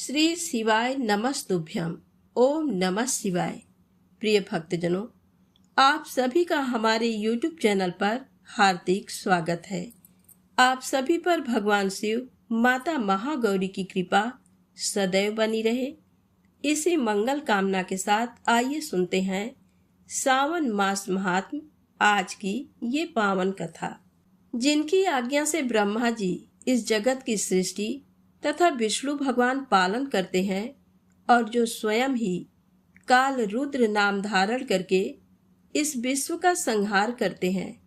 श्री शिवाय नमस्तुभ्यम। ओम नमः शिवाय। प्रिय भक्तजनों, आप सभी का हमारे YouTube चैनल पर हार्दिक स्वागत है। आप सभी पर भगवान शिव, माता महागौरी की कृपा सदैव बनी रहे, इसी मंगल कामना के साथ आइए सुनते हैं सावन मास महात्म आज की ये पावन कथा। जिनकी आज्ञा से ब्रह्मा जी इस जगत की सृष्टि तथा विष्णु भगवान पालन करते हैं और जो स्वयं ही काल रुद्र नाम धारण करके इस विश्व का संहार करते हैं,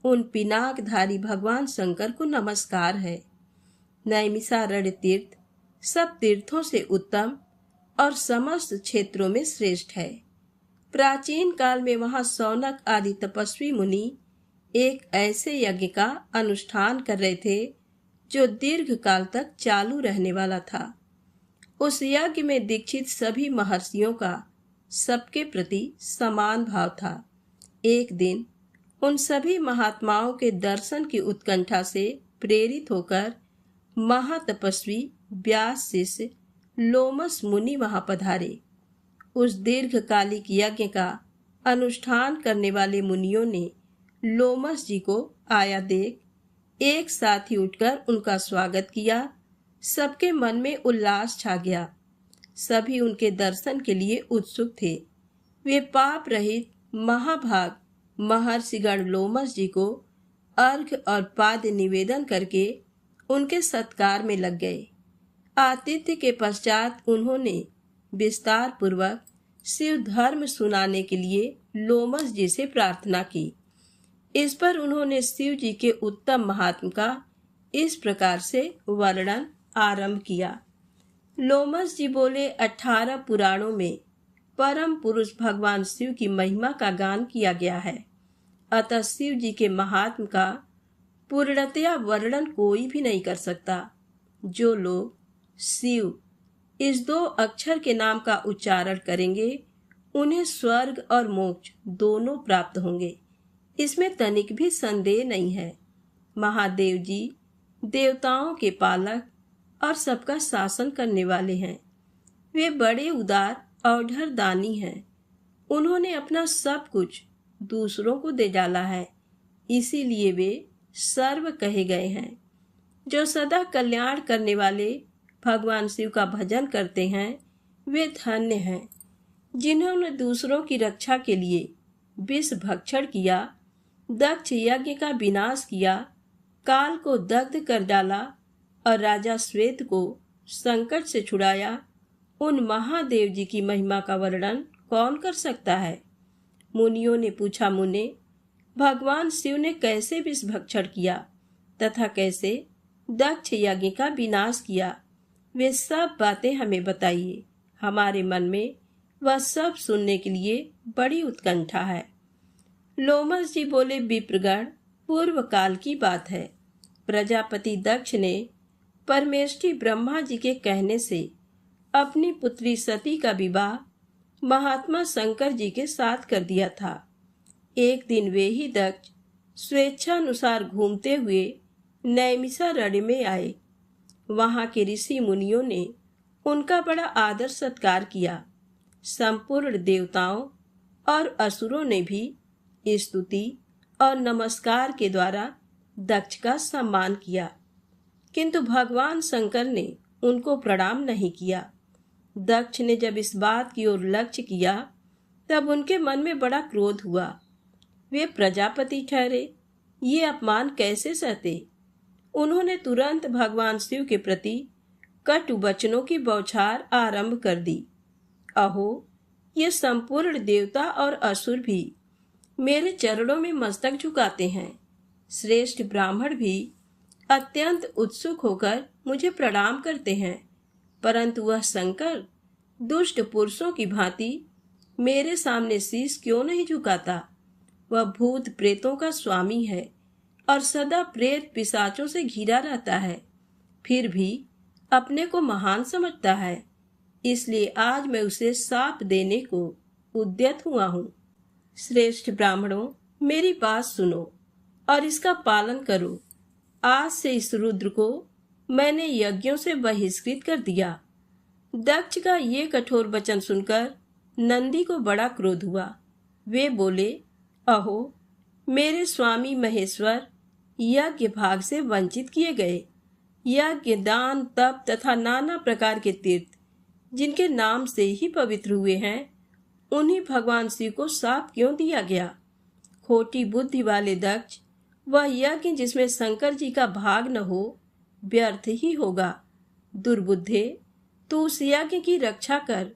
उन पिनाकधारी भगवान शंकर को नमस्कार है। नैमिषारण्य तीर्थ सब तीर्थों से उत्तम और समस्त क्षेत्रों में श्रेष्ठ है। प्राचीन काल में वहां शौनक आदि तपस्वी मुनि एक ऐसे यज्ञ का अनुष्ठान कर रहे थे जो दीर्घ काल तक चालू रहने वाला था। उस यज्ञ में दीक्षित सभी महर्षियों का सबके प्रति समान भाव था। एक दिन उन सभी महात्माओं के दर्शन की उत्कंठा से प्रेरित होकर महातपस्वी व्यास शिष्य लोमस मुनि वहां पधारे। उस दीर्घकालिक यज्ञ का अनुष्ठान करने वाले मुनियों ने लोमस जी को आया देख एक साथ ही उठकर उनका स्वागत किया। सबके मन में उल्लास छा गया। सभी उनके दर्शन के लिए उत्सुक थे। वे पाप रहित महाभाग महर्षिगण लोमस जी को अर्घ्य और पाद निवेदन करके उनके सत्कार में लग गए। आतिथ्य के पश्चात उन्होंने विस्तार पूर्वक शिव धर्म सुनाने के लिए लोमस जी से प्रार्थना की। इस पर उन्होंने शिव जी के उत्तम महात्म का इस प्रकार से वर्णन आरंभ किया। लोमस जी बोले, 18 पुराणों में परम पुरुष भगवान शिव की महिमा का गान किया गया है। अतः शिव जी के महात्म का पूर्णतया वर्णन कोई भी नहीं कर सकता। जो लोग शिव इस 2 अक्षर के नाम का उच्चारण करेंगे उन्हें स्वर्ग और मोक्ष दोनों प्राप्त होंगे, इसमें तनिक भी संदेह नहीं है। महादेव जी देवताओं के पालक और सबका शासन करने वाले हैं। वे बड़े उदार और दानी हैं। उन्होंने अपना सब कुछ दूसरों को दे डाला है, इसीलिए वे सर्व कहे गए हैं। जो सदा कल्याण करने वाले भगवान शिव का भजन करते हैं वे धन्य हैं। जिन्होंने दूसरों की रक्षा के लिए विष भक्षण किया, दक्ष यज्ञ का विनाश किया, काल को दग्ध कर डाला और राजा श्वेत को संकट से छुड़ाया, उन महादेव जी की महिमा का वर्णन कौन कर सकता है। मुनियों ने पूछा, मुने, भगवान शिव ने कैसे विष भक्षण किया तथा कैसे दक्ष यज्ञ का विनाश किया, वे सब बातें हमें बताइए। हमारे मन में वह सब सुनने के लिए बड़ी उत्कंठा है। लोमस जी बोले, विप्रगण, पूर्व काल की बात है। प्रजापति दक्ष ने परमेष्ठी ब्रह्मा जी के कहने से अपनी पुत्री सती का विवाह महात्मा शंकर जी के साथ कर दिया था। एक दिन वे ही दक्ष स्वेच्छानुसार घूमते हुए नैमिषारण्य में आए। वहां के ऋषि मुनियों ने उनका बड़ा आदर सत्कार किया। संपूर्ण देवताओं और असुरों ने भी स्तुति और नमस्कार के द्वारा दक्ष का सम्मान किया, किंतु भगवान शंकर ने उनको प्रणाम नहीं किया। दक्ष ने जब इस बात की ओर लक्ष्य किया तब उनके मन में बड़ा क्रोध हुआ। वे प्रजापति ठहरे, ये अपमान कैसे सहते। उन्होंने तुरंत भगवान शिव के प्रति कटु वचनों की बौछार आरंभ कर दी। अहो, ये संपूर्ण देवता और असुर भी मेरे चरणों में मस्तक झुकाते हैं। श्रेष्ठ ब्राह्मण भी अत्यंत उत्सुक होकर मुझे प्रणाम करते हैं, परंतु वह शंकर दुष्ट पुरुषों की भांति मेरे सामने शीश क्यों नहीं झुकाता। वह भूत प्रेतों का स्वामी है और सदा प्रेत पिशाचों से घिरा रहता है, फिर भी अपने को महान समझता है। इसलिए आज मैं उसे शाप देने को उद्यत हुआ हूँ। श्रेष्ठ ब्राह्मणों, मेरी बात सुनो और इसका पालन करो। आज से इस रुद्र को मैंने यज्ञों से बहिष्कृत कर दिया। दक्ष का ये कठोर वचन सुनकर नंदी को बड़ा क्रोध हुआ। वे बोले, अहो मेरे स्वामी महेश्वर, यज्ञ भाग से वंचित किए गए। यज्ञ, दान, तप तथा नाना प्रकार के तीर्थ जिनके नाम से ही पवित्र हुए हैं, उन्हीं भगवान शिव को शाप क्यों दिया गया? खोटी बुद्धि वाले दक्ष, वह यज्ञ जिसमें शंकर जी का भाग न हो व्यर्थ ही होगा। दुर्बुद्धे, तू उस यज्ञ की रक्षा कर।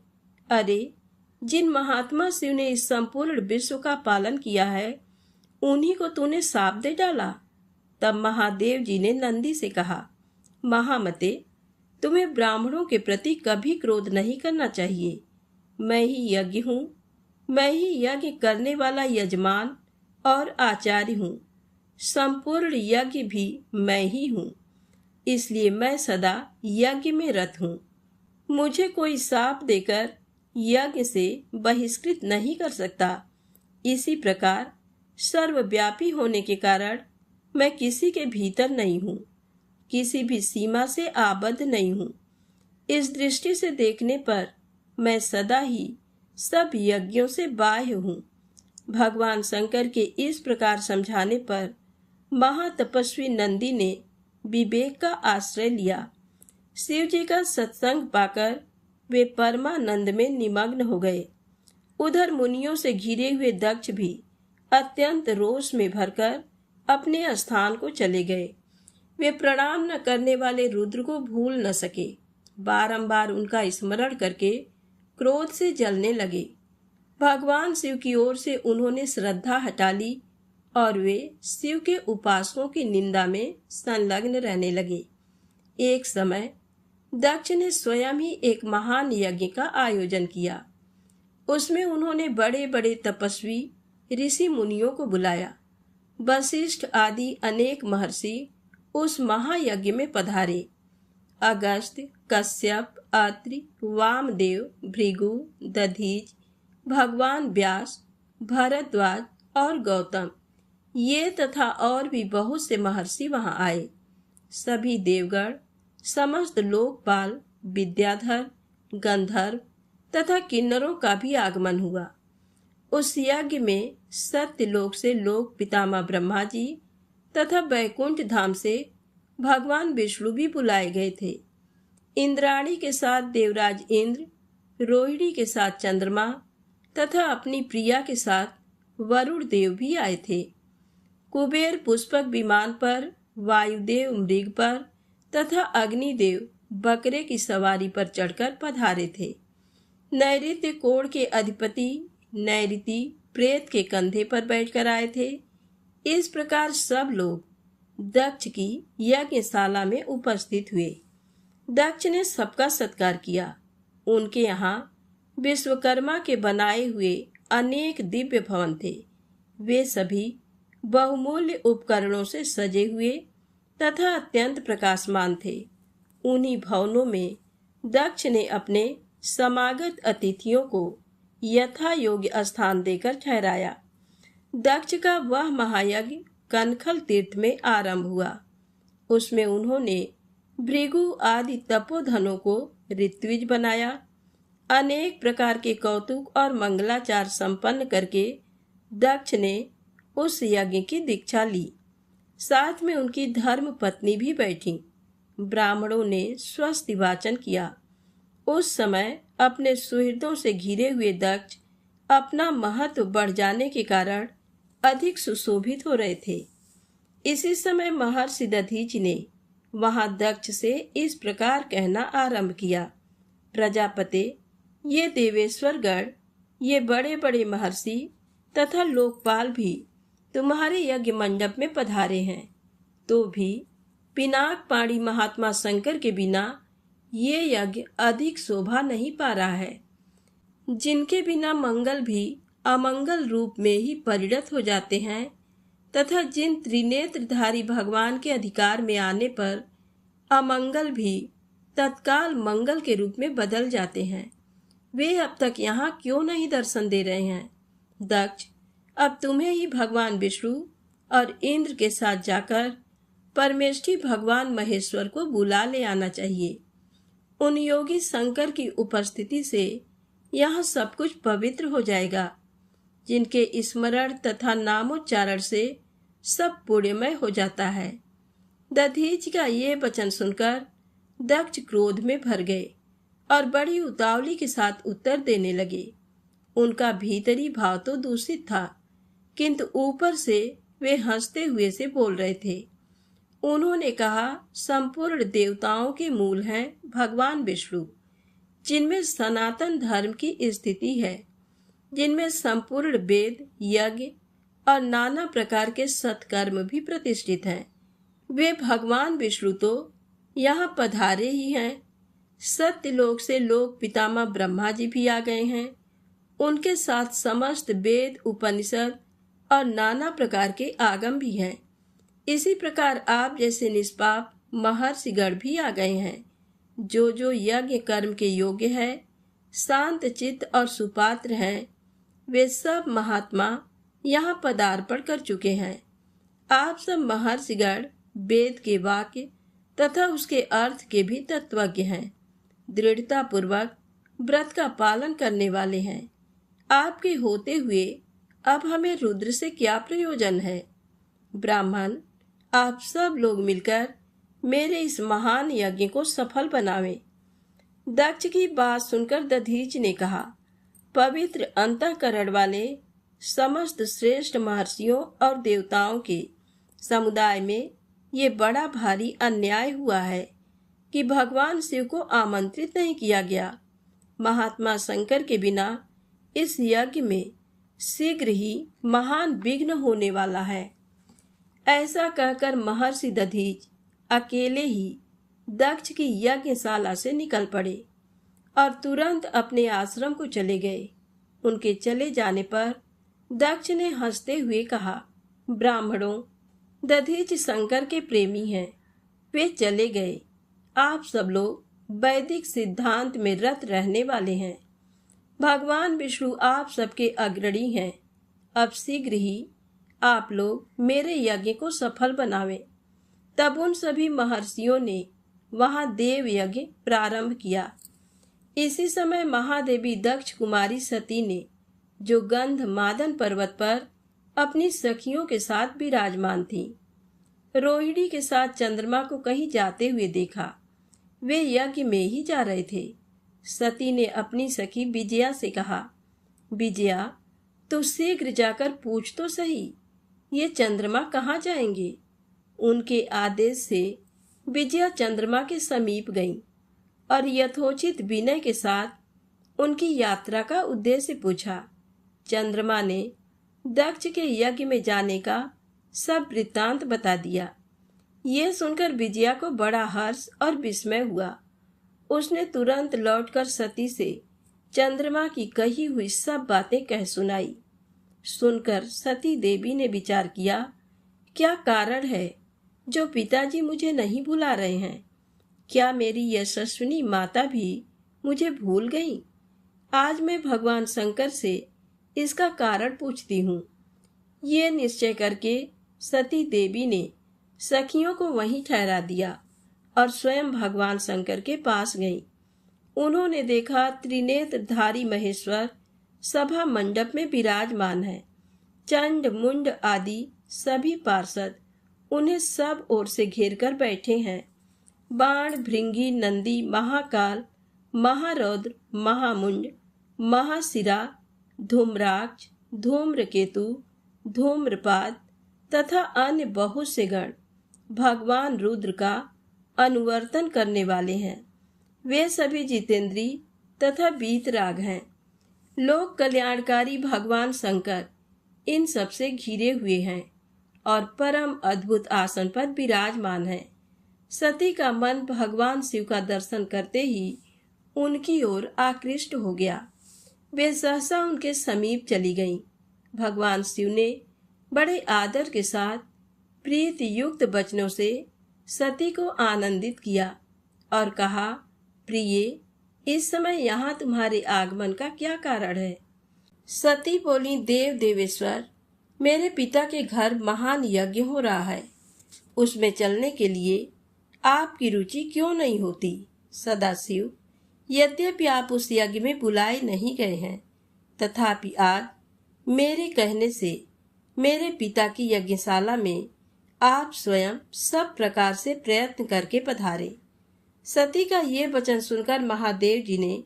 अरे, जिन महात्मा शिव ने इस संपूर्ण विश्व का पालन किया है, उन्हीं को तूने शाप दे डाला। तब महादेव जी ने नंदी से कहा, महामते, तुम्हें ब्राह्मणों के प्रति कभी क्रोध नहीं करना चाहिए। मैं ही यज्ञ हूँ, मैं ही यज्ञ करने वाला यजमान और आचार्य हूँ। संपूर्ण यज्ञ भी मैं ही हूँ, इसलिए मैं सदा यज्ञ में रत हूँ। मुझे कोई शाप देकर यज्ञ से बहिष्कृत नहीं कर सकता। इसी प्रकार सर्वव्यापी होने के कारण मैं किसी के भीतर नहीं हूँ, किसी भी सीमा से आबद्ध नहीं हूँ। इस दृष्टि से देखने पर मैं सदा ही सब यज्ञों से बाह्य हूँ। भगवान शंकर के इस प्रकार समझाने पर महातपस्वी नंदी ने विवेक का आश्रय लिया। शिव जी का सत्संग पाकर वे परमानंद में निमग्न हो गए। उधर मुनियों से घिरे हुए दक्ष भी अत्यंत रोष में भरकर अपने स्थान को चले गए। वे प्रणाम न करने वाले रुद्र को भूल न सके। बारंबार उनका स्मरण करके क्रोध से जलने लगे। भगवान शिव की ओर से उन्होंने श्रद्धा हटा ली और वे शिव के उपासकों की निंदा में संलग्न रहने लगे। एक समय दक्ष ने स्वयं ही एक महान यज्ञ का आयोजन किया। उसमें उन्होंने बड़े बड़े तपस्वी ऋषि मुनियों को बुलाया। वशिष्ठ आदि अनेक महर्षि उस महायज्ञ में पधारे। अगस्त्य, कश्यप, अत्रि, वामदेव, भृगु, दधीच, भगवान व्यास, भरद्वाज और गौतम, ये तथा और भी बहुत से महर्षि वहां आए। सभी देवगण, समस्त लोकपाल, विद्याधर, गंधर्व तथा किन्नरों का भी आगमन हुआ। उस यज्ञ में सत्यलोक से लोक पितामह ब्रह्मा जी तथा वैकुंठ धाम से भगवान विष्णु भी बुलाए गए थे। इंद्राणी के साथ देवराज इंद्र, रोहिणी के साथ चंद्रमा तथा अपनी प्रिया के साथ वरुण देव भी आए थे। कुबेर पुष्पक विमान पर, वायुदेव मृग पर तथा अग्निदेव बकरे की सवारी पर चढ़कर पधारे थे। नैऋत्य कोण के अधिपति नैऋति प्रेत के कंधे पर बैठकर आए थे। इस प्रकार सब लोग दक्ष की यज्ञशाला में उपस्थित हुए। दक्ष ने सबका सत्कार किया। उनके यहाँ विश्वकर्मा के बनाए हुए अनेक दिव्य भवन थे। वे सभी बहुमूल्य उपकरणों से सजे हुए तथा अत्यंत प्रकाशमान थे। उन्हीं भवनों में दक्ष ने अपने समागत अतिथियों को यथा योग्य स्थान देकर ठहराया। दक्ष का वह महायज्ञ कनखल तीर्थ में आरंभ हुआ। उसमें उन्होंने भृगु आदि तपोधनों को ऋत्विज बनाया। अनेक प्रकार के कौतुक और मंगलाचार संपन्न करके दक्ष ने उस यज्ञ की दीक्षा ली। साथ में उनकी धर्म पत्नी भी बैठी। ब्राह्मणों ने स्वस्ति वाचन किया। उस समय अपने सुहृदों से घिरे हुए दक्ष अपना महत्व बढ़ जाने के कारण अधिक सुशोभित हो रहे थे। इसी समय महर्षि दधीच ने वहां दक्ष से इस प्रकार कहना आरंभ किया, प्रजापते, ये देवेश्वर गण, ये बड़े बड़े महर्षि तथा लोकपाल भी तुम्हारे यज्ञ मंडप में पधारे हैं, तो भी पिनाक पाणी महात्मा शंकर के बिना ये यज्ञ अधिक शोभा नहीं पा रहा है। जिनके बिना मंगल भी अमंगल रूप में ही परिणत हो जाते हैं तथा जिन त्रिनेत्रधारी भगवान के अधिकार में आने पर अमंगल भी तत्काल मंगल के रूप में बदल जाते हैं, वे अब तक यहाँ क्यों नहीं दर्शन दे रहे हैं? दक्ष, अब तुम्हें ही भगवान विष्णु और इंद्र के साथ जाकर परमेष्ठी भगवान महेश्वर को बुला ले आना चाहिए। उन योगी शंकर की उपस्थिति से यहाँ सब कुछ पवित्र हो जाएगा, जिनके स्मरण तथा नामोच्चारण से सब पुण्यमय हो जाता है। दधीच का ये वचन सुनकर दक्ष क्रोध में भर गए और बड़ी उतावली के साथ उत्तर देने लगे। उनका भीतरी भाव तो दूषित था, किंतु ऊपर से वे हंसते हुए से बोल रहे थे। उन्होंने कहा, संपूर्ण देवताओं के मूल हैं भगवान विष्णु, जिनमें सनातन धर्म की स्थिति है, जिनमें संपूर्ण वेद, यज्ञ और नाना प्रकार के सत्कर्म भी प्रतिष्ठित हैं। वे भगवान विष्णु तो यहाँ पधारे ही हैं। सत्यलोक से लोक पितामह ब्रह्मा जी भी आ गए हैं। उनके साथ समस्त वेद, उपनिषद और नाना प्रकार के आगम भी हैं। इसी प्रकार आप जैसे निष्पाप महर्षिगण भी आ गए हैं। जो जो यज्ञ कर्म के योग्य है, शांत चित्त और सुपात्र हैं, वे सब महात्मा यहाँ पदार्पण कर चुके हैं। आप सब महर्षिगण वेद के वाक्य तथा उसके अर्थ के भी तत्वज्ञ हैं। दृढ़ता पूर्वक व्रत का पालन करने वाले हैं। आपके होते हुए अब हमें रुद्र से क्या प्रयोजन है? ब्राह्मण, आप सब लोग मिलकर मेरे इस महान यज्ञ को सफल बनावें। दक्ष की बात सुनकर दधीच ने कहा, पवित्र अंतःकरण वाले समस्त श्रेष्ठ महर्षियों और देवताओं के समुदाय में ये बड़ा भारी अन्याय हुआ है कि भगवान शिव को आमंत्रित नहीं किया गया। महात्मा शंकर के बिना इस यज्ञ में शीघ्र ही महान विघ्न होने वाला है। ऐसा कहकर महर्षि दधीच अकेले ही दक्ष की यज्ञशाला से निकल पड़े और तुरंत अपने आश्रम को चले गए। उनके चले जाने पर दक्ष ने हंसते हुए कहा, ब्राह्मणों, दधीच शंकर के प्रेमी हैं, वे चले गए। आप सब लोग वैदिक सिद्धांत में रत रहने वाले हैं। भगवान विष्णु आप सबके अग्रणी हैं। अब शीघ्र ही आप लोग मेरे यज्ञ को सफल बनावें। तब उन सभी महर्षियों ने वहां देव यज्ञ प्रारंभ किया। इसी समय महादेवी दक्ष कुमारी सती ने, जो गंध मादन पर्वत पर अपनी सखियों के साथ विराजमान थी, रोहिणी के साथ चंद्रमा को कहीं जाते हुए देखा। वे यज्ञ में ही जा रहे थे। सती ने अपनी सखी विजया से कहा, विजया, तू शीघ्र जाकर पूछ तो सही, ये चंद्रमा कहाँ जाएंगे? उनके आदेश से विजया चंद्रमा के समीप गई और यथोचित विनय के साथ उनकी यात्रा का उद्देश्य पूछा। चंद्रमा ने दक्ष के यज्ञ में जाने का सब वृत्तांत बता दिया। ये सुनकर विजया को बड़ा हर्ष और विस्मय हुआ। उसने तुरंत लौटकर सती से चंद्रमा की कही हुई सब बातें कह सुनाई। सुनकर सती देवी ने विचार किया, क्या कारण है जो पिताजी मुझे नहीं भुला रहे हैं? क्या मेरी यशस्विनी माता भी मुझे भूल गई? आज मैं भगवान शंकर से इसका कारण पूछती हूँ। ये निश्चय करके सती देवी ने सखियों को वहीं ठहरा दिया और स्वयं भगवान शंकर के पास गई। उन्होंने देखा त्रिनेत्रधारी महेश्वर सभा मंडप में विराजमान है। चंड मुंड आदि सभी पार्षद उन्हें सब ओर से घेर कर बैठे हैं। बाण, भृंगी, नंदी, महाकाल, महारौद्र, महामुंड, महाशिरा, धूम्राक्ष, धूम्रकेतु, धूम्रपाद तथा अन्य बहुत से गण भगवान रुद्र का अनुवर्तन करने वाले हैं। वे सभी जितेंद्री तथा वीतराग हैं। लोक कल्याणकारी भगवान शंकर इन सबसे घिरे हुए हैं और परम अद्भुत आसन पर विराजमान है। सती का मन भगवान शिव का दर्शन करते ही उनकी ओर आकृष्ट हो गया। वे सहसा उनके समीप चली गईं। भगवान शिव ने बड़े आदर के साथ प्रीति युक्त वचनों से सती को आनंदित किया और कहा, प्रिये, इस समय यहाँ तुम्हारे आगमन का क्या कारण है? सती बोली, देव देवेश्वर, मेरे पिता के घर महान यज्ञ हो रहा है, उसमें चलने के लिए आपकी रुचि क्यों नहीं होती? सदाशिव, यद्यपि आप उस यज्ञ में बुलाए नहीं गए हैं, तथापि आज मेरे कहने से मेरे पिता की यज्ञशाला में आप स्वयं सब प्रकार से प्रयत्न करके पधारे। सती का ये वचन सुनकर महादेव जी ने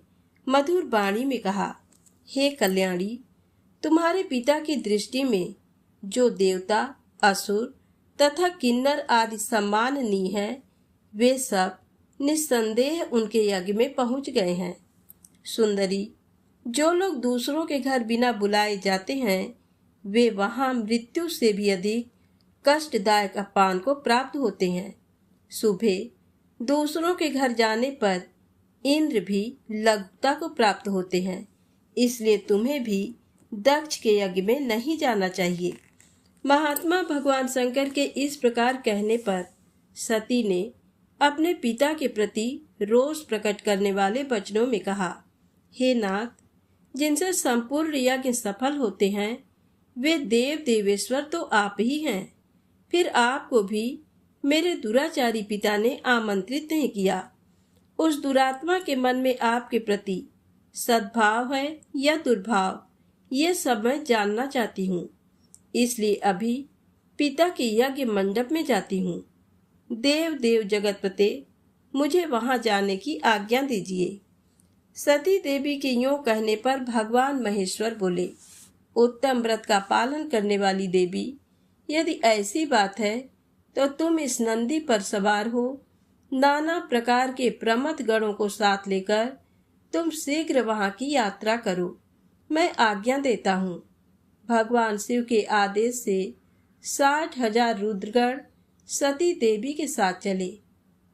मधुर वाणी में कहा, हे कल्याणी, तुम्हारे पिता की दृष्टि में जो देवता, असुर तथा किन्नर आदि सम्माननीय हैं, वे सब निस्संदेह उनके यज्ञ में पहुंच गए हैं। सुंदरी, जो लोग दूसरों के घर बिना बुलाए जाते हैं, वे वहां मृत्यु से भी अधिक कष्टदायक अपमान को प्राप्त होते हैं। सुबह दूसरों के घर जाने पर इंद्र भी लघुता को प्राप्त होते हैं, इसलिए तुम्हें भी दक्ष के यज्ञ में नहीं जाना चाहिए। महात्मा भगवान शंकर के इस प्रकार कहने पर सती ने अपने पिता के प्रति रोष प्रकट करने वाले वचनों में कहा, हे नाथ, जिनसे संपूर्ण यज्ञ सफल होते हैं, वे देव देवेश्वर तो आप ही हैं। फिर आपको भी मेरे दुराचारी पिता ने आमंत्रित नहीं किया। उस दुरात्मा के मन में आपके प्रति सद्भाव है या दुर्भाव, ये सब मैं जानना चाहती हूँ। इसलिए अभी पिता के यज्ञ मंडप में जाती हूँ। देव देव जगतपते, मुझे वहां जाने की आज्ञा दीजिए। सती देवी के यूं कहने पर भगवान महेश्वर बोले, उत्तम व्रत का पालन करने वाली देवी, यदि ऐसी बात है तो तुम इस नंदी पर सवार हो, नाना प्रकार के प्रमथ गणों को साथ लेकर तुम शीघ्र वहां की यात्रा करो। मैं आज्ञा देता हूँ। भगवान शिव के आदेश से 60,000 रुद्रगण सती देवी के साथ चले।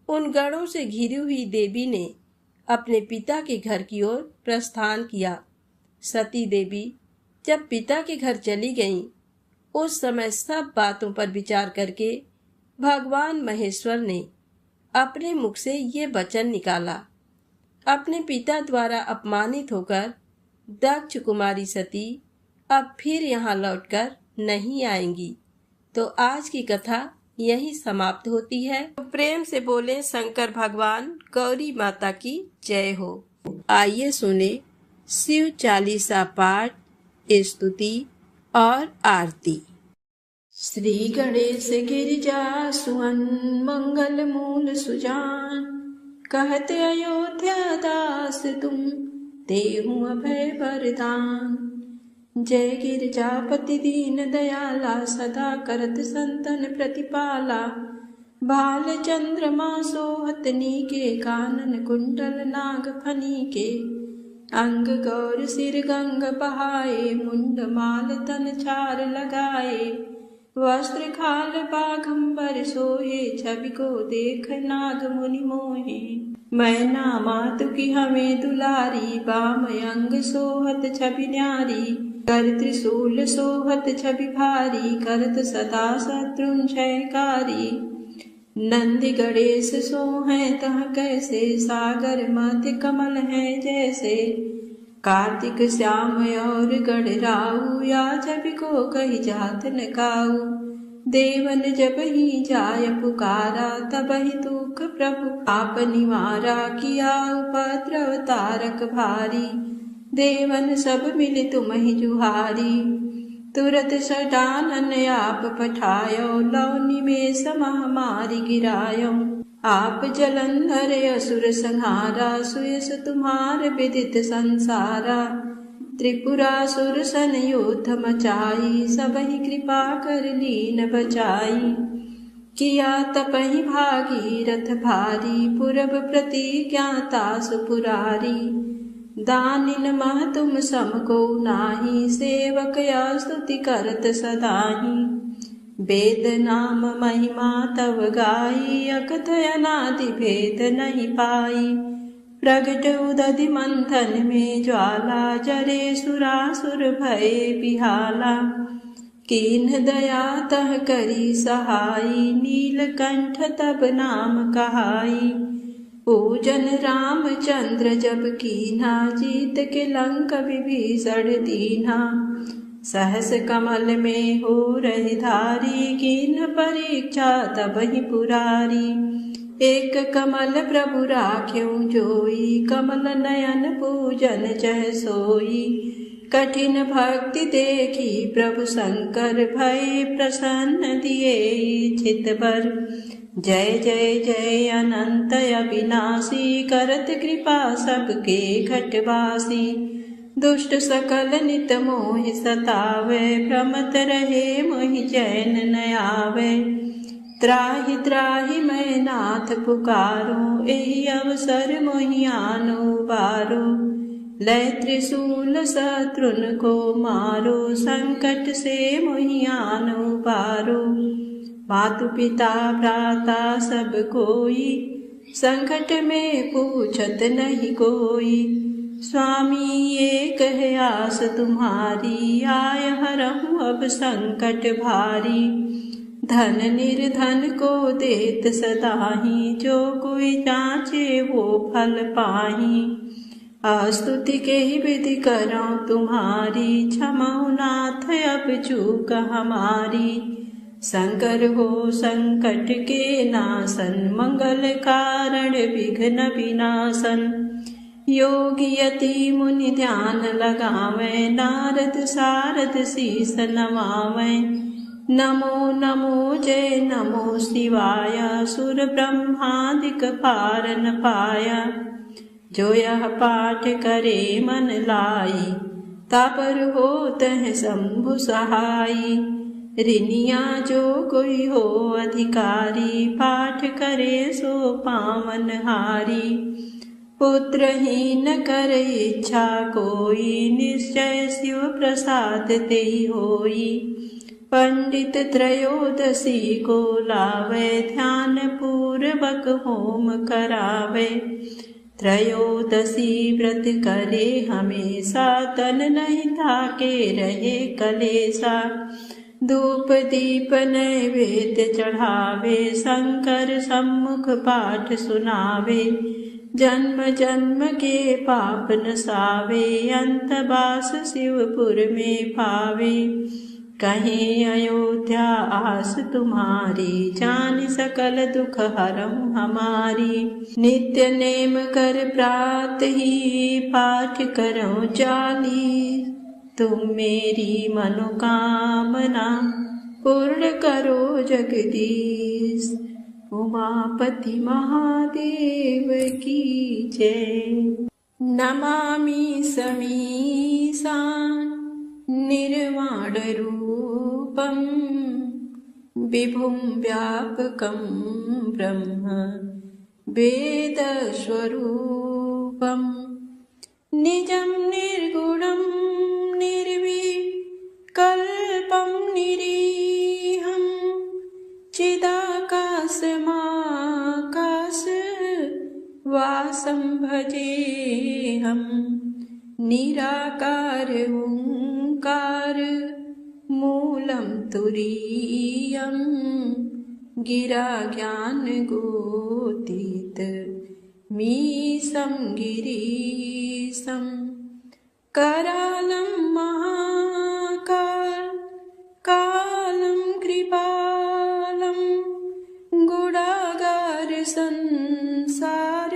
उन गणों से घिरी हुई देवी ने अपने पिता के घर की ओर प्रस्थान किया। सती देवी जब पिता के घर चली गईं, उस समय सब बातों पर विचार करके भगवान महेश्वर ने अपने मुख से ये वचन निकाला, अपने पिता द्वारा अपमानित होकर दक्ष कुमारी सती अब फिर यहाँ लौटकर नहीं आएंगी। तो आज की कथा यही समाप्त होती है। प्रेम से बोले शंकर भगवान गौरी माता की जय हो। आइए सुने शिव चालीसा पाठ, स्तुति और आरती। श्री गणेश गिरिजा सुहन मंगल मूल सुजान, कहते अयोध्या दास तुम देहु अभय वरदान। जय गिरिजापति दीन दयाला, सदा करत संतन प्रतिपाला। भाल चंद्रमा सोहत नीके, कानन कुंडल नाग फनी के। अंग गौर सिर गंग बहाए, मुंड माल तन छार लगाए। वस्त्र खाल बाघंबर सोहे, छवि को देख नाग मुनि मोहे। मैना मातु की हमें दुलारी, बाम अंग सोहत छवि न्यारी। कर त्रिशूल सोहत छवि भारी, करत सदा शत्रुन क्षयकारी। नंदी गणेश सोहै तह कैसे, सागर मध्य कमल है जैसे। कार्तिक श्याम और गणराऊ, या छवि को कही जात न काऊ। देवन जब ही जाय पुकारा, तब ही दुख प्रभु आप निवारा। किया उपद्रव तारक भारी, देवन सब मिल तुम ही जुहारी। तुरत सडानन आप पठायो, लौ निमेष महामारी गिरायो। आप जलंधर असुर संहारा, सुयस तुम्हार विदित संसारा। त्रिपुरासुर सन युद्ध मचाई, सबहि कृपा कर लीन बचाई। किया तपहि भागीरथ भारी, पूरब प्रतिज्ञाता सुपुरारी। दानिन मह तुम सम को नाही, सेवक या स्तुति करत सदाही। वेद नाम महिमा तव गाई, अकथ अनादि भेद नहीं पाई। प्रगट उदधि मंथन में ज्वाला, जरे सुरासुर भये बिहाला। कीन्ह दया तह करी सहाई, नीलकंठ तब नाम कहाई। पूजन रामचंद्र जब कीन्हा, जीत के लंक विभीषण दीन्हा। सहस कमल में हो रही धारी, कीन्ह परीक्षा तब ही पुरारी। एक कमल प्रभु राख्यऊ जोई, कमल नयन पूजन चह सोई। कठिन भक्ति देखी प्रभु शंकर, भय प्रसन्न दिए चित बर। जय जय जय अनंत अविनाशी, करत कृपा सबके घटवासी। दुष्ट सकल नित मोहि सतावे, भ्रमत रहे मोहि चैन न आवे। त्राहि त्राहि मैं नाथ पुकारूं, एहि अवसर मोहि आनो बारो। लय त्रिशूल शत्रुन को मारो, संकट से मोहि आनो बारो। मातु पिता भ्राता सब कोई, संकट में पूछत नहीं कोई। स्वामी एक है आस तुम्हारी, आय हरहूँ अब संकट भारी। धन निर्धन को देत सदाही, जो कोई जांचे वो फल पाही। स्तुति के ही विधि करो तुम्हारी, क्षमाओ नाथ अब चूक हमारी। शंकर हो संकट के नाशन, मंगल कारण विघ्न विनाशन। योगी यति मुनि ध्यान लगावे, नारद सारद शीस नवावे। नमो नमो जय नमो शिवाय, सुर ब्रह्मादिक पार न पाया। जो यह पाठ करे मन लाई, तापर होत है शंभु सहाई। ऋनिया जो कोई हो अधिकारी, पाठ करे सो पावन हारी। पुत्रहीन कर इच्छा कोई, निश्चय शिव प्रसाद तेहि होई। पंडित त्रयोदशी को लावे, ध्यान पूर्वक होम करावे। त्रयोदशी व्रत करे हमेशा, तन नहीं थाके रहे कलेसा। धूप दीप नैवेद्य चढ़ावे, शंकर सम्मुख पाठ सुनावे। जन्म जन्म के पाप नसावे, अंतवास शिवपुर में पावे। कहीं अयोध्या आस तुम्हारी, जान सकल दुख हरम हमारी। नित्य नेम कर प्रात ही, पाठ करो चाली। तुम मेरी मनोकामना, पूर्ण करो जगदीश। उमापति महादेव की जय। नमामि समीशान निर्वाण रूपम, विभुं व्यापकं ब्रह्म वेद स्वरूपम। निजं निर्गुणं निर्विकल्पं निरीहं, चिदाकाशमाकाश वासं भजेऽहम्। निराकार ओंकार मूलं तुरीयं, गिरा ज्ञान गोतीत मीशं गिरीशं। करालं महाकाल कालं कृपालं, गुणागार संसार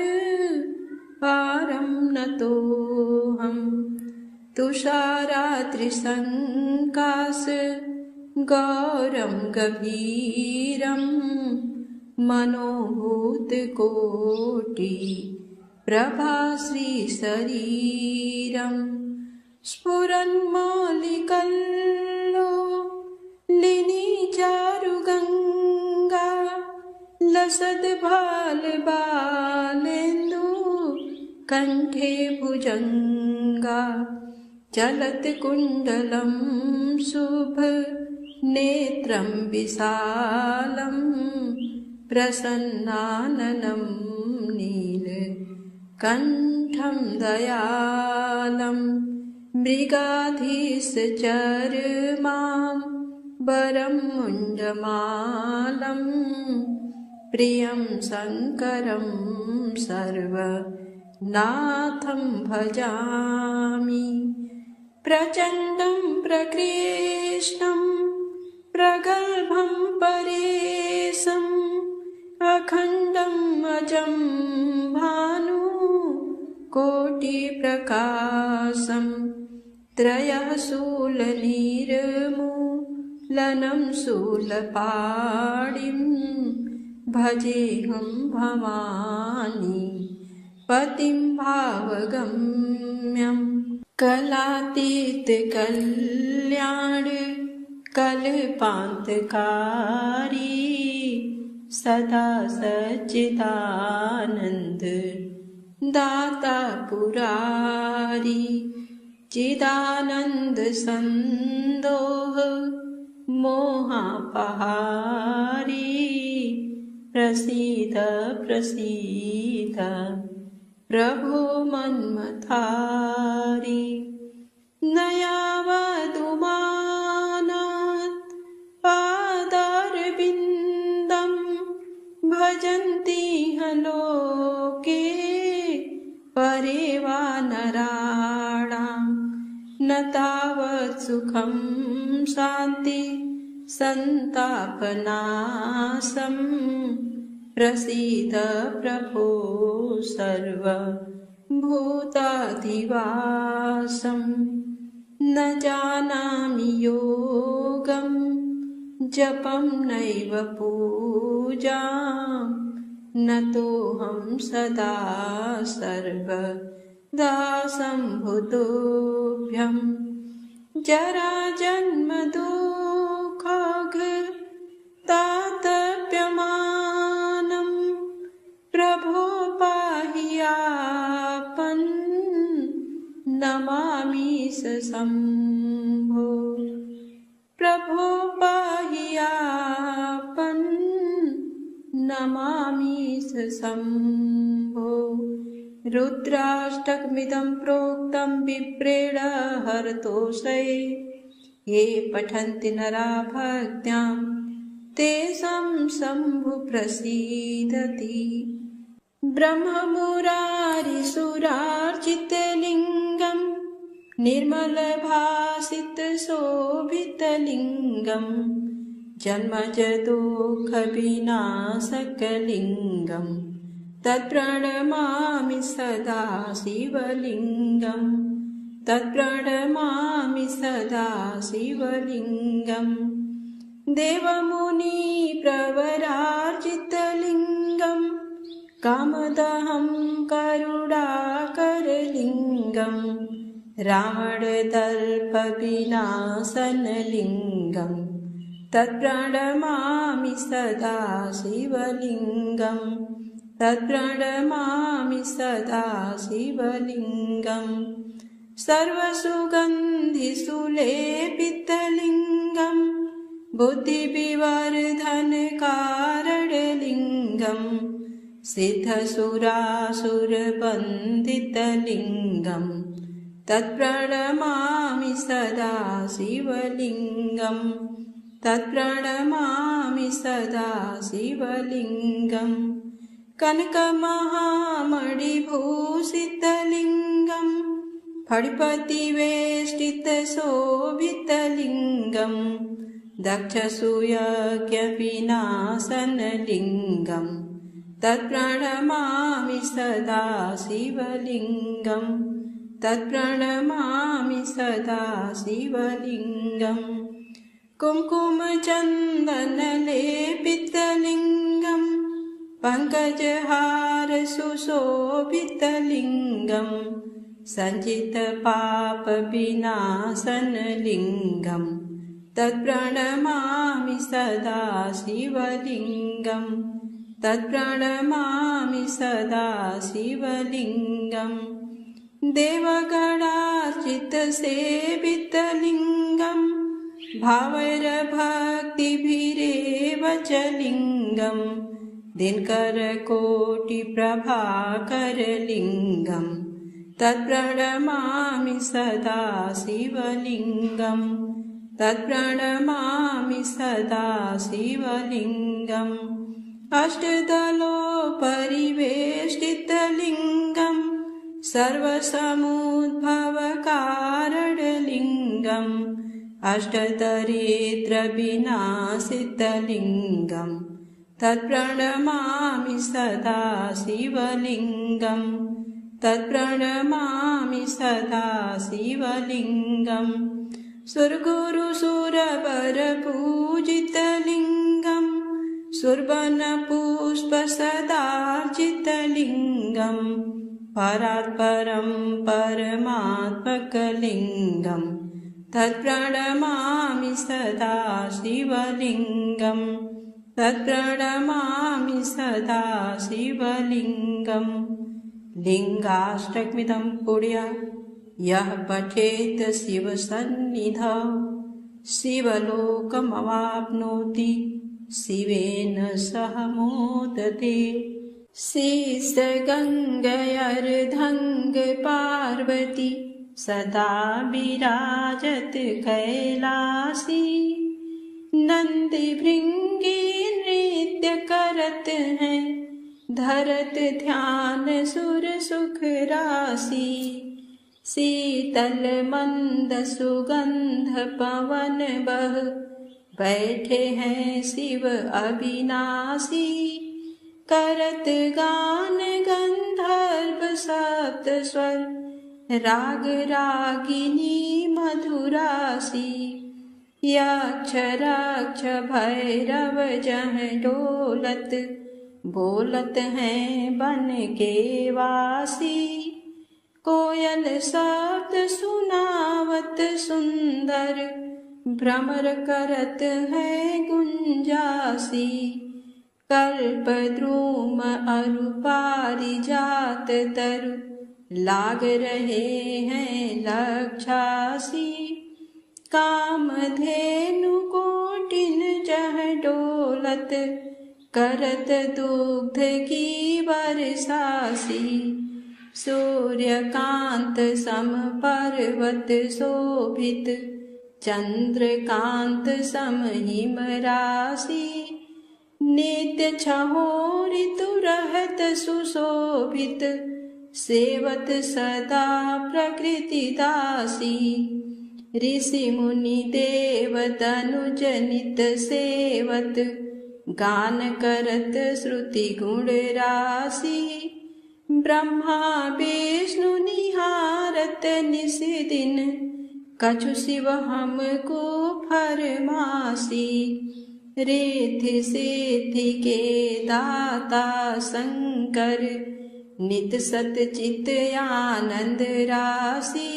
पारं नतोऽहम्। तुषारात्रिसङ्काश गौरं गभीरं, मनोभूतकोटि प्रभाश्री शरीरं। स्फुरन्मौलिकल्लोलिनी चारुगङ्गा, लसद्भाल बालेन्दु कंठे भुजंगा। चलत कुंडलं शुभ नेत्रं विशालं, प्रसन्नाननं नीलकण्ठं दयालं। मृगाधीशचर्मां वरं मुण्डमालं, प्रियं शङ्करं सर्वनाथं भजामि। प्रचण्डं प्रकृष्णं प्रगल्भं परेशं, अखण्डम् अजं भानु कोटिप्रकाशं त्रयः शूलनिर्मूलनं शूलपाणिं भजेऽहं भवानी पतिं भावगम्यं कलातीत कल्याण कल्पान्तकारी सदा सच्चिदानन्द दाता पुरारी चिदानन्द संदोह मोहापहारी प्रसीद प्रसीद प्रभो मन्मथारी नयावदुमानात् पादारविन्दं भजन्ति ह लोके परे वा नराणां न तावत् सुखं शान्ति सन्तापनाशं प्रसीद प्रभो सर्वभूताधिवासं न जानामि योगं जपं नैव पूजां न तोऽहं सदा सर्वदा सम्भुतोऽभ्यं जराजन्म दुःखाघ तातप्यमानं प्रभो पाहि आपन् नमामि शम्भो प्रभो पाहि आपन् नमामि शम्भो रुद्राष्टकमिदं प्रोक्तं विप्रेण हरतोषे ये पठन्ति नरा भक्त्यां तेषां शम्भु प्रसीदति ब्रह्ममुरारिसुरार्चितलिङ्गं निर्मलभासितशोभितलिङ्गं जन्मज दुःखविनाशकलिङ्गं तत्प्रणमामि सदा शिवलिङ्गं तत्प्रणमामि सदा शिवलिङ्गं देवमुनिप्रवरार्जितलिङ्गं कामदहं करुणाकरलिङ्गं रावणदर्पविनाशनलिङ्गं तत्प्रणमामि सदा शिवलिङ्गं तत्प्रणमामि सदा शिवलिङ्गं सर्वसुगन्धिसुलेपितलिङ्गं बुद्धिविवर्धनकारणलिङ्गं सिद्धसुरासुरवन्दितलिङ्गं तत्प्रणमामि सदा शिवलिङ्गं तत्प्रणमामि सदा शिवलिङ्गं कनकमहामणिभूषितलिङ्गं फणिपतिवेष्टितशोभितलिङ्गं दक्षसूयज्ञविनाशनलिङ्गं तत्प्रणमामि सदा शिवलिङ्गं तत्प्रणमामि सदा शिवलिङ्गं कुङ्कुमचन्दनलेपितलिङ्गं पङ्कजहारसुशोभितलिङ्गं सञ्चितपापविनाशनलिङ्गं तत्प्रणमामि सदा शिवलिङ्गं तत्प्रणमामि सदा शिवलिङ्गं देवगणार्चितसेवितलिङ्गं भावैरभक्तिभिरेव च लिङ्गं दिनकरकोटिप्रभाकरलिङ्गं तत्प्रणमामि सदा शिवलिङ्गं तत्प्रणमामि सदा शिवलिङ्गम् अष्टदलोपरिवेष्टितलिङ्गं सर्वसमुद्भवकारणलिङ्गम् अष्टदरिद्रविनाशितलिङ्गं तत्प्रणमामि सदा शिवलिङ्गम् तत्प्रणमामि सदा शिवलिङ्गम् सुरगुरुसुरवरपूजितलिङ्गम् सुरवनपुष्पसदार्जितलिङ्गम् परात्परं परमात्मकलिङ्गम् तत्प्रणमामि सदा शिवलिङ्गम् तत्प्रणमामि सदा शिवलिङ्गम् लिङ्गाष्टकमिदं पुण्य यः पठेत् शिवसन्निधौ शिवलोकमवाप्नोति शिवेन सह मोदते। शेषगङ्गयर्धङ्ग पार्वती सदा विराजत कैलासी नंदी भृंगी नृत्य करत हैं धरत ध्यान सुर सुख राशि शीतल मंद सुगंध पवन बह बैठे हैं शिव अविनाशी करत गान गंधर्व सप्त स्वर राग रागिनी मधुरासी यक्ष राक्ष भैरव जह डोलत बोलत हैं बन के वासी कोयल शब्द सुनावत सुंदर भ्रमर करत है गुंजासी कल्पद्रुम अरु पारिजात तरु लाग रहे हैं लक्षासी कामधेनु कोटिन जह डोलत करत दुग्ध की वर्षासी सूर्यकांत सम पर्वत शोभित चंद्रकांत सम हिम राशि नित्य छहो ऋतु रहत सुशोभित सेवत सदा प्रकृति दासी ऋषि मुनि देव तनुज नित सेवत गान करत श्रुति गुण राशि ब्रह्मा विष्णु निहारत निस दिन कछु शिव हमको फरमासी रिद्धि सिद्धि के दाता शंकर नित सत चित आनंद राशि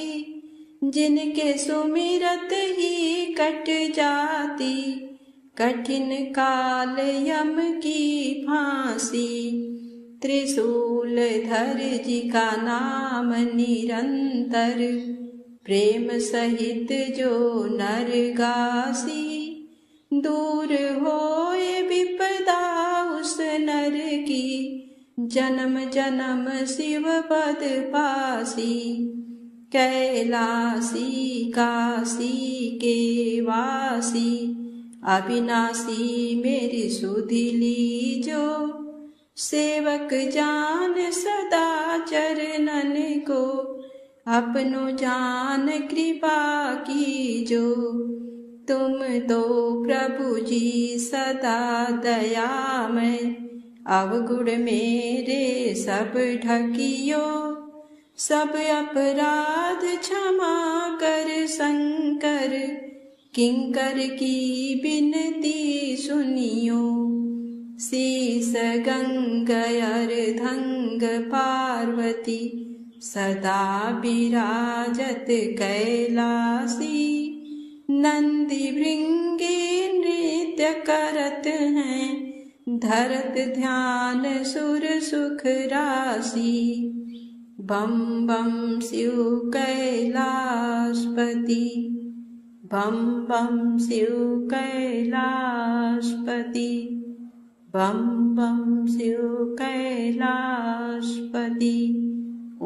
जिनके सुमिरत ही कट जाती कठिन काल यम की फांसी त्रिशूल धर जी का नाम निरंतर प्रेम सहित जो नर गासी दूर होए विपदा उस नर की जन्म जन्म शिव पद पासी कैलासी काशी के वासी अविनाशी मेरी सुधि लीजो सेवक जान सदा चरणन को अपनो जान कृपा कीजो तुम तो प्रभु जी सदा दयामय अवगुण मेरे सब ढकियो सब अपराध क्षमा कर शंकर किंकर की बिनती सुनियो शीस गंगयर धंग पार्वती सदा विराजत कैलासी नंदी भृंगी नृत्य करत हैं धरत ध्यान सुर सुख राशि बम बम शिव कैलाशपति बम बम शिव कैलाशपति बम बम शिव कैलाशपति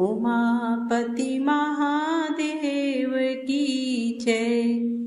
उमापति महादेव की जय।